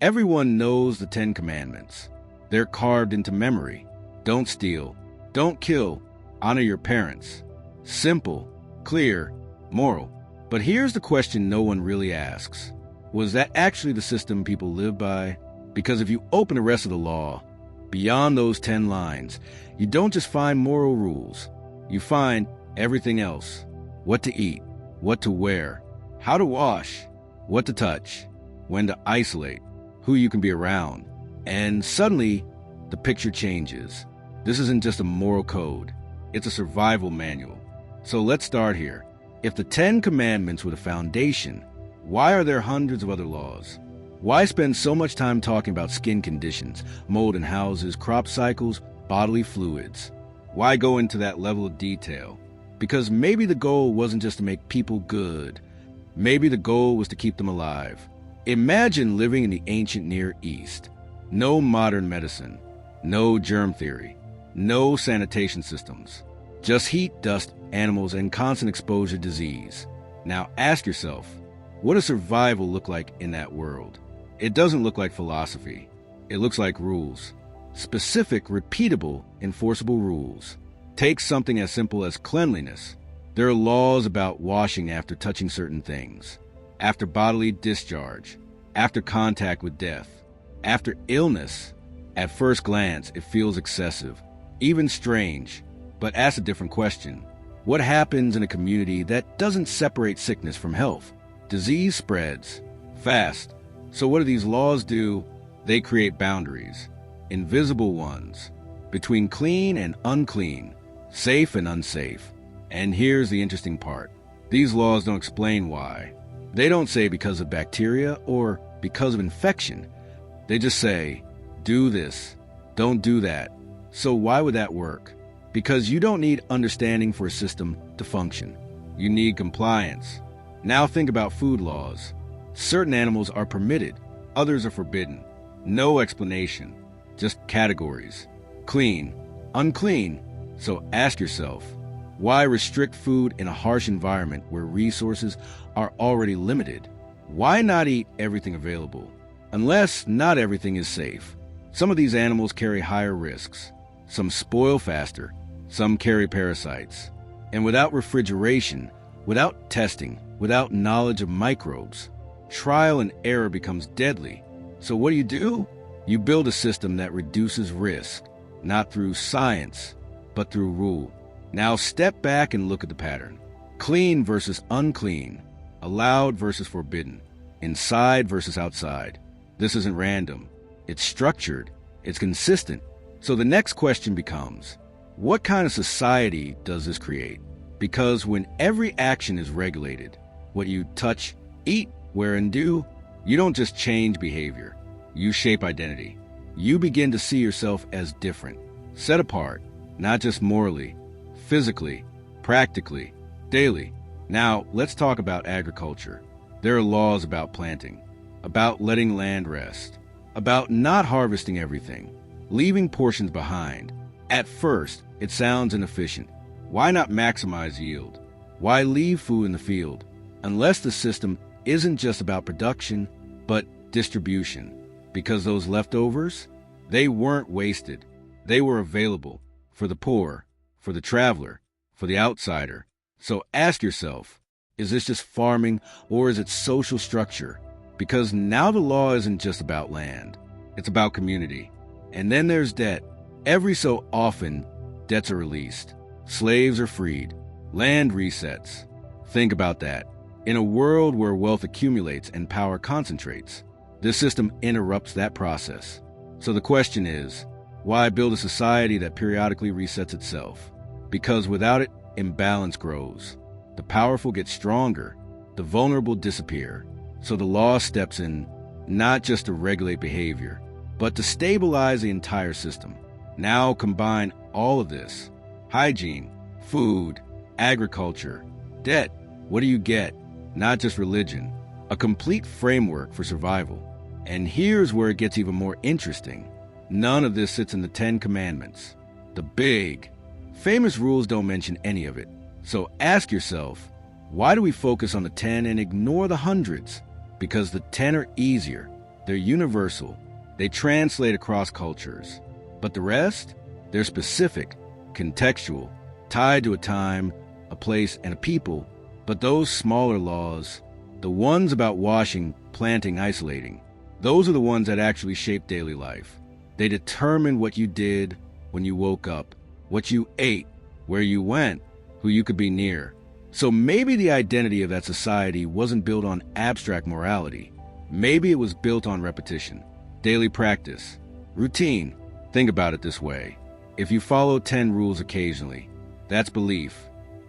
Everyone knows the 10 Commandments. They're carved into memory. Don't steal. Don't kill. Honor your parents. Simple, clear, moral. But here's the question no one really asks. Was that actually the system people live by? Because if you open the rest of the law, beyond those 10 lines, you don't just find moral rules. You find everything else. What to eat, what to wear, how to wash, what to touch, when to isolate, who you can be around. And suddenly, the picture changes. This isn't just a moral code. It's a survival manual. So let's start here. If the 10 Commandments were the foundation, why are there hundreds of other laws? Why spend so much time talking about skin conditions, mold in houses, crop cycles, bodily fluids? Why go into that level of detail? Because maybe the goal wasn't just to make people good. Maybe the goal was to keep them alive. Imagine living in the ancient Near East. No modern medicine, no germ theory, no sanitation systems. Just heat, dust, animals, and constant exposure to disease. Now ask yourself, what does survival look like in that world? It doesn't look like philosophy. It looks like rules. Specific, repeatable, enforceable rules. Take something as simple as cleanliness. There are laws about washing after touching certain things, after bodily discharge, after contact with death, after illness. At first glance, it feels excessive, even strange. But ask a different question. What happens in a community that doesn't separate sickness from health? Disease spreads fast. So what do these laws do? They create boundaries, invisible ones, between clean and unclean, safe and unsafe. And here's the interesting part. These laws don't explain why. They don't say because of bacteria or because of infection. They just say, do this, don't do that. So why would that work? Because you don't need understanding for a system to function. You need compliance. Now think about food laws. Certain animals are permitted, others are forbidden. No explanation, just categories. Clean, unclean. So ask yourself, why restrict food in a harsh environment where resources are already limited? Why not eat everything available? Unless not everything is safe. Some of these animals carry higher risks. Some spoil faster. Some carry parasites. And without refrigeration, without testing, without knowledge of microbes, trial and error becomes deadly. So what do? You build a system that reduces risk, not through science, but through rule. Now step back and look at the pattern. Clean versus unclean, allowed versus forbidden, inside versus outside. This isn't random. It's structured. It's consistent. So the next question becomes, what kind of society does this create? Because when every action is regulated, what you touch, eat, wear, and do, you don't just change behavior. You shape identity. You begin to see yourself as different, set apart, not just morally, physically, practically, daily. Now, let's talk about agriculture. There are laws about planting, about letting land rest, about not harvesting everything, leaving portions behind. At first, it sounds inefficient. Why not maximize yield? Why leave food in the field? Unless the system isn't just about production, but distribution. Because those leftovers, they weren't wasted. They were available for the poor, for the traveler, for the outsider. So ask yourself, is this just farming or is it social structure? Because now the law isn't just about land. It's about community. And then there's debt. Every so often, debts are released. Slaves are freed. Land resets. Think about that. In a world where wealth accumulates and power concentrates, this system interrupts that process. So the question is, why build a society that periodically resets itself? Because without it, imbalance grows. The powerful get stronger. The vulnerable disappear. So the law steps in, not just to regulate behavior, but to stabilize the entire system. Now combine all of this: hygiene, food, agriculture, debt. What do you get? Not just religion, a complete framework for survival. And here's where it gets even more interesting. None of this sits in the 10 Commandments. The big, famous rules don't mention any of it. So ask yourself, why do we focus on the 10 and ignore the hundreds? Because the 10 are easier. They're universal. They translate across cultures. But the rest? They're specific, contextual, tied to a time, a place, and a people. But those smaller laws, the ones about washing, planting, isolating, those are the ones that actually shape daily life. They determine what you did when you woke up, what you ate, where you went, who you could be near. So maybe the identity of that society wasn't built on abstract morality. Maybe it was built on repetition, daily practice, routine. Think about it this way. If you follow 10 rules occasionally, that's belief.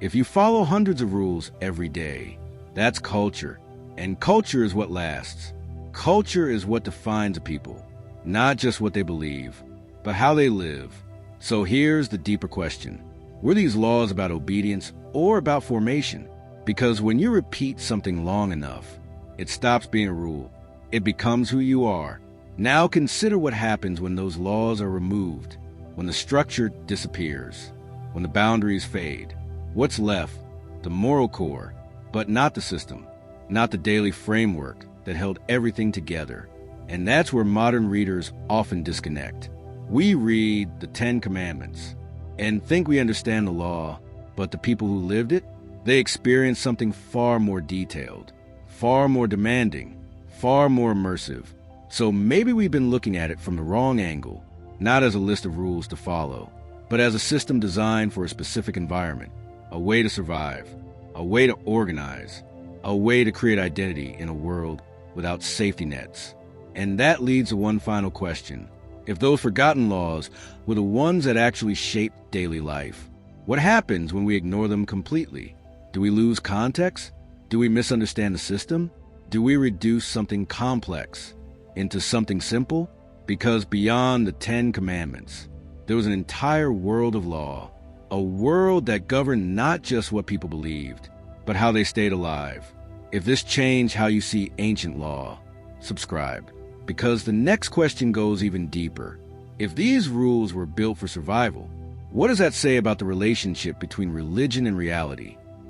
If you follow hundreds of rules every day, that's culture. And culture is what lasts. Culture is what defines a people, not just what they believe, but how they live. So here's the deeper question. Were these laws about obedience or about formation? Because when you repeat something long enough, it stops being a rule. It becomes who you are. Now consider what happens when those laws are removed, when the structure disappears, when the boundaries fade. What's left? The moral core, but not the system, not the daily framework that held everything together. And that's where modern readers often disconnect. We read the 10 Commandments and think we understand the law, but the people who lived it, they experienced something far more detailed, far more demanding, far more immersive. So maybe we've been looking at it from the wrong angle, not as a list of rules to follow, but as a system designed for a specific environment, a way to survive, a way to organize, a way to create identity in a world without safety nets. And that leads to one final question. If those forgotten laws were the ones that actually shaped daily life, what happens when we ignore them completely? Do we lose context? Do we misunderstand the system? Do we reduce something complex into something simple? Because beyond the 10 Commandments, there was an entire world of law, a world that governed not just what people believed, but how they stayed alive. If this changed how you see ancient law, subscribe. Because the next question goes even deeper. If these rules were built for survival, what does that say about the relationship between religion and reality?